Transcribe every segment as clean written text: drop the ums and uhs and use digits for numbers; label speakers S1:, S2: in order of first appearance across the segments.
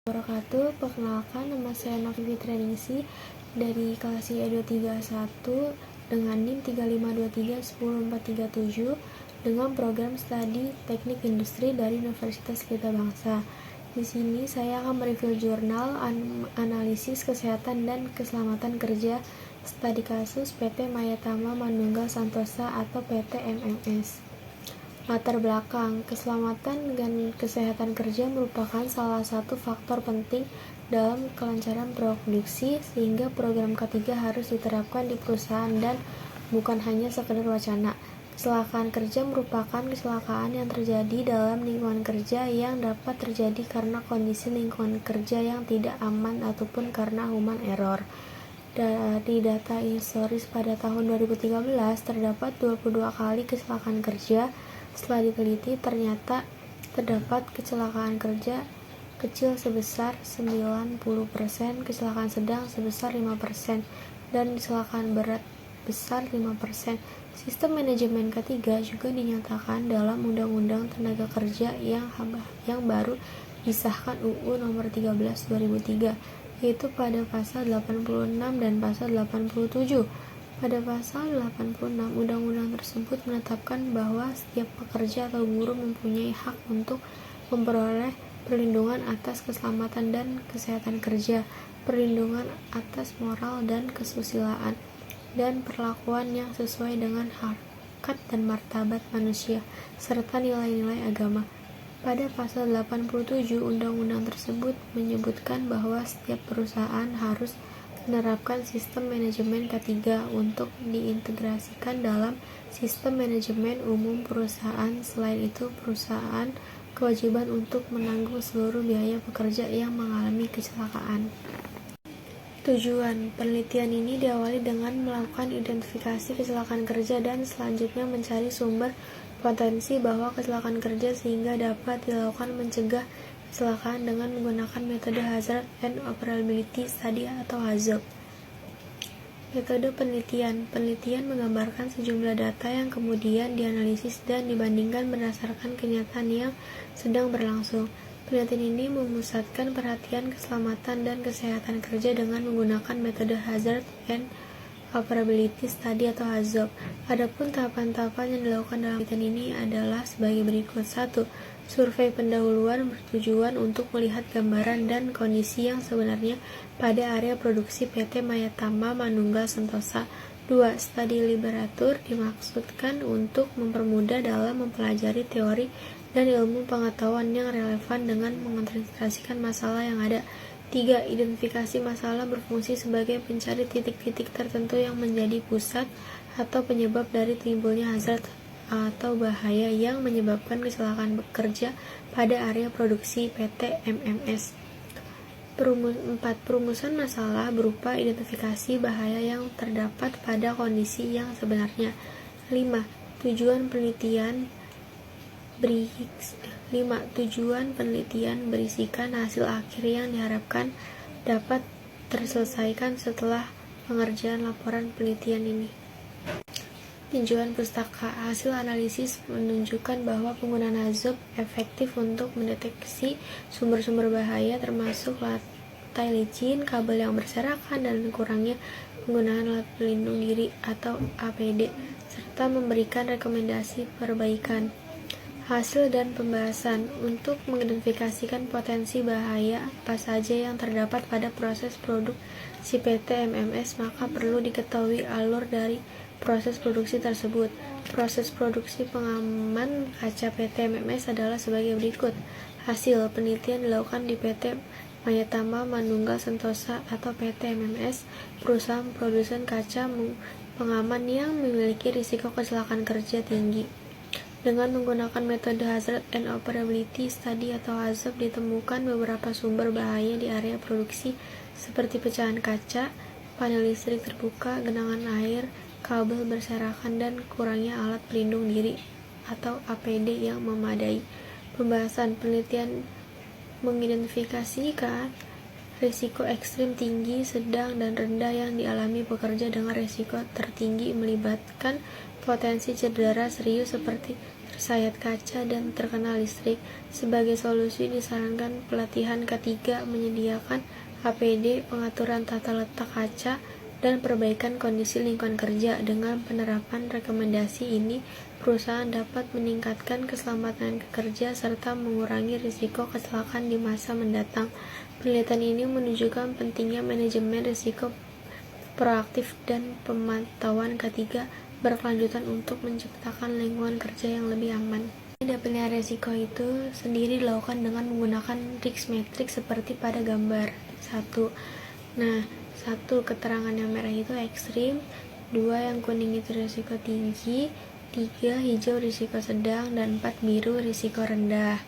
S1: Wabarakatuh. Perkenalkan, nama saya Novi Fitrianingsih dari kelas IE231 dengan NIM 35231047 dengan program studi Teknik Industri dari Universitas Pelita Bangsa. Di sini saya akan mereview jurnal analisis kesehatan dan keselamatan kerja studi kasus PT Mayatama Manunggal Santosa atau PT MMS. Latar belakang, keselamatan dan kesehatan kerja merupakan salah satu faktor penting dalam kelancaran produksi, sehingga program K3 harus diterapkan di perusahaan dan bukan hanya sekedar wacana. Kecelakaan kerja merupakan kecelakaan yang terjadi dalam lingkungan kerja yang dapat terjadi karena kondisi lingkungan kerja yang tidak aman ataupun karena human error. Dari data historis pada tahun 2013, terdapat 22 kali kecelakaan kerja. Setelah diteliti, ternyata terdapat kecelakaan kerja kecil sebesar 90%, kecelakaan sedang sebesar 5%, dan kecelakaan berat besar 5%. Sistem manajemen K3 juga dinyatakan dalam Undang-Undang Tenaga Kerja yang baru disahkan UU Nomor 13 2003, yaitu pada pasal 86 dan pasal 87. Pada pasal 86, undang-undang tersebut menetapkan bahwa setiap pekerja atau buruh mempunyai hak untuk memperoleh perlindungan atas keselamatan dan kesehatan kerja, perlindungan atas moral dan kesusilaan, dan perlakuan yang sesuai dengan harkat dan martabat manusia, serta nilai-nilai agama. Pada pasal 87, undang-undang tersebut menyebutkan bahwa setiap perusahaan harus menerapkan sistem manajemen K3 untuk diintegrasikan dalam sistem manajemen umum perusahaan. Selain itu, perusahaan kewajiban untuk menanggung seluruh biaya pekerja yang mengalami kecelakaan. Tujuan penelitian ini diawali dengan melakukan identifikasi kecelakaan kerja dan selanjutnya mencari sumber potensi bahwa kecelakaan kerja sehingga dapat dilakukan mencegah kecelakaan dengan menggunakan metode Hazard and Operability Study atau HAZOP. Metode penelitian menggambarkan sejumlah data yang kemudian dianalisis dan dibandingkan berdasarkan kenyataan yang sedang berlangsung. Penelitian ini memusatkan perhatian keselamatan dan kesehatan kerja dengan menggunakan metode Hazard and Operability Study atau HAZOP. Adapun tahapan-tahapan yang dilakukan dalam penelitian ini adalah sebagai berikut. 1. Survei pendahuluan bertujuan untuk melihat gambaran dan kondisi yang sebenarnya pada area produksi PT Mayatama Manunggal Santosa. 2. Studi literatur dimaksudkan untuk mempermudah dalam mempelajari teori dan ilmu pengetahuan yang relevan dengan mengintegrasikan masalah yang ada. 3. Identifikasi masalah berfungsi sebagai pencari titik-titik tertentu yang menjadi pusat atau penyebab dari timbulnya hazard atau bahaya yang menyebabkan kecelakaan bekerja pada area produksi PT MMS. 4. Perumusan masalah berupa identifikasi bahaya yang terdapat pada kondisi yang sebenarnya. 5. Tujuan penelitian berisikan hasil akhir yang diharapkan dapat terselesaikan setelah pengerjaan laporan penelitian ini. Tinjauan pustaka. Hasil analisis menunjukkan bahwa penggunaan HAZOP efektif untuk mendeteksi sumber-sumber bahaya termasuk lantai licin, kabel yang berserakan, dan kurangnya penggunaan alat pelindung diri atau APD, serta memberikan rekomendasi perbaikan. Hasil dan pembahasan. Untuk mengidentifikasikan potensi bahaya apa saja yang terdapat pada proses produksi PT MMS, maka perlu diketahui alur dari proses produksi tersebut. Proses produksi pengaman kaca PT MMS adalah sebagai berikut. Hasil penelitian dilakukan di PT Mayatama Manunggal Santosa atau PT MMS, perusahaan produsen kaca pengaman yang memiliki risiko kecelakaan kerja tinggi. Dengan menggunakan metode Hazard and Operability Study atau HAZOP, ditemukan beberapa sumber bahaya di area produksi seperti pecahan kaca, panel listrik terbuka, genangan air, kabel berserakan, dan kurangnya alat pelindung diri atau APD yang memadai. Pembahasan penelitian mengidentifikasikan risiko ekstrim, tinggi, sedang, dan rendah yang dialami pekerja dengan risiko tertinggi melibatkan potensi cedera serius seperti tersayat kaca dan terkena listrik. Sebagai solusi disarankan pelatihan K3 menyediakan APD, pengaturan tata letak kaca, dan perbaikan kondisi lingkungan kerja. Dengan penerapan rekomendasi ini, perusahaan dapat meningkatkan keselamatan kerja serta mengurangi risiko kecelakaan di masa mendatang. Penelitian ini menunjukkan pentingnya manajemen risiko proaktif dan pemantauan K3 berkelanjutan untuk menciptakan lingkungan kerja yang lebih aman. Penilaian risiko itu sendiri dilakukan dengan menggunakan risk matrix seperti pada gambar 1. Nah, 1 keterangan yang merah itu ekstrim, 2 yang kuning itu risiko tinggi, 3 hijau risiko sedang, dan 4 biru risiko rendah.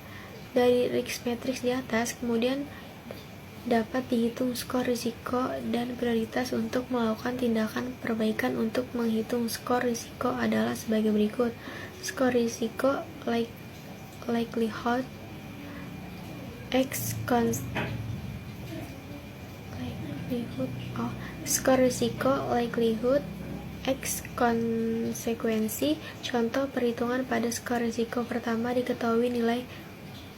S1: Dari risk matrix di atas kemudian dapat dihitung skor risiko dan prioritas untuk melakukan tindakan perbaikan. Untuk menghitung skor risiko adalah sebagai berikut. Skor risiko likelihood skor risiko likelihood X konsekuensi. Contoh perhitungan pada skor risiko pertama diketahui nilai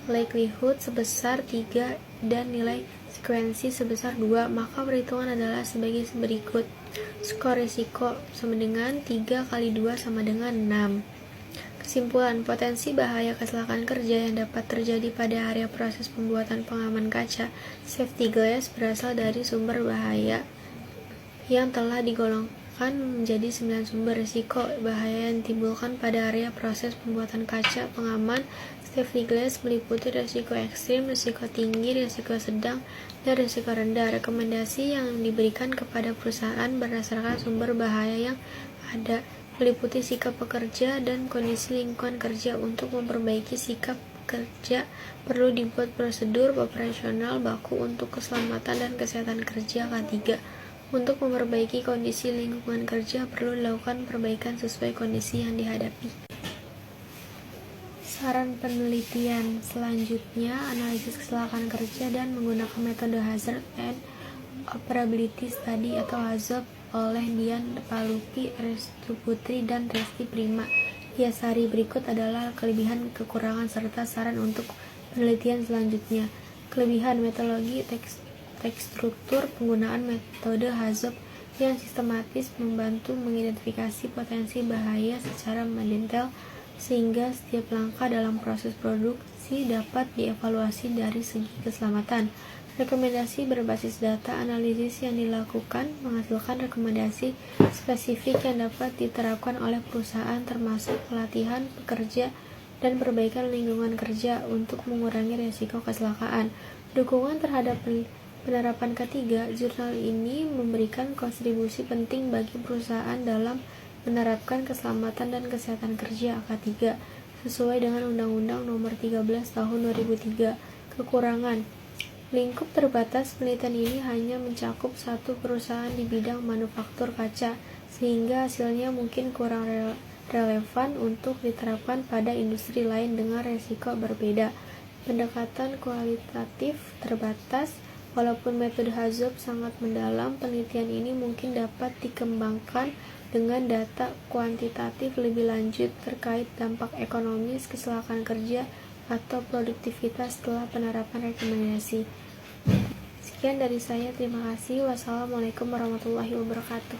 S1: likelihood sebesar 3 dan nilai sekuensi sebesar 2, maka perhitungan adalah sebagai berikut. Skor risiko sama dengan 3 kali 2 sama dengan 6. Kesimpulan, potensi bahaya kecelakaan kerja yang dapat terjadi pada area proses pembuatan pengaman kaca safety glass berasal dari sumber bahaya yang telah digolongkan menjadi 9 sumber. Risiko bahaya yang ditimbulkan pada area proses pembuatan kaca pengaman safety glass meliputi risiko ekstrim, risiko tinggi, risiko sedang, dan risiko rendah. Rekomendasi yang diberikan kepada perusahaan berdasarkan sumber bahaya yang ada meliputi sikap pekerja dan kondisi lingkungan kerja. Untuk memperbaiki sikap kerja, perlu dibuat prosedur operasional baku untuk keselamatan dan kesehatan kerja K3. Untuk memperbaiki kondisi lingkungan kerja, perlu dilakukan perbaikan sesuai kondisi yang dihadapi. Saran penelitian selanjutnya, analisis kecelakaan kerja dan menggunakan metode Hazard and Operability Study atau HAZOP oleh Dian Palupi, Restu Putri, dan Resti Prima Yasari. Berikut adalah kelebihan, kekurangan, serta saran untuk penelitian selanjutnya. Kelebihan: metodologi struktur penggunaan metode HAZOP yang sistematis membantu mengidentifikasi potensi bahaya secara mendetail sehingga setiap langkah dalam proses produksi dapat dievaluasi dari segi keselamatan. Rekomendasi berbasis data analisis yang dilakukan menghasilkan rekomendasi spesifik yang dapat diterapkan oleh perusahaan, termasuk pelatihan pekerja dan perbaikan lingkungan kerja untuk mengurangi risiko kecelakaan. Dukungan terhadap penerapan K3, jurnal ini memberikan kontribusi penting bagi perusahaan dalam menerapkan keselamatan dan kesehatan kerja K3 sesuai dengan Undang-Undang Nomor 13 Tahun 2003. Kekurangan: lingkup terbatas penelitian ini hanya mencakup satu perusahaan di bidang manufaktur kaca, sehingga hasilnya mungkin kurang relevan untuk diterapkan pada industri lain dengan resiko berbeda. Pendekatan kualitatif terbatas. Walaupun metode HAZOP sangat mendalam, penelitian ini mungkin dapat dikembangkan dengan data kuantitatif lebih lanjut terkait dampak ekonomis kecelakaan kerja atau produktivitas setelah penerapan rekomendasi. Sekian dari saya, terima kasih. Wassalamualaikum warahmatullahi wabarakatuh.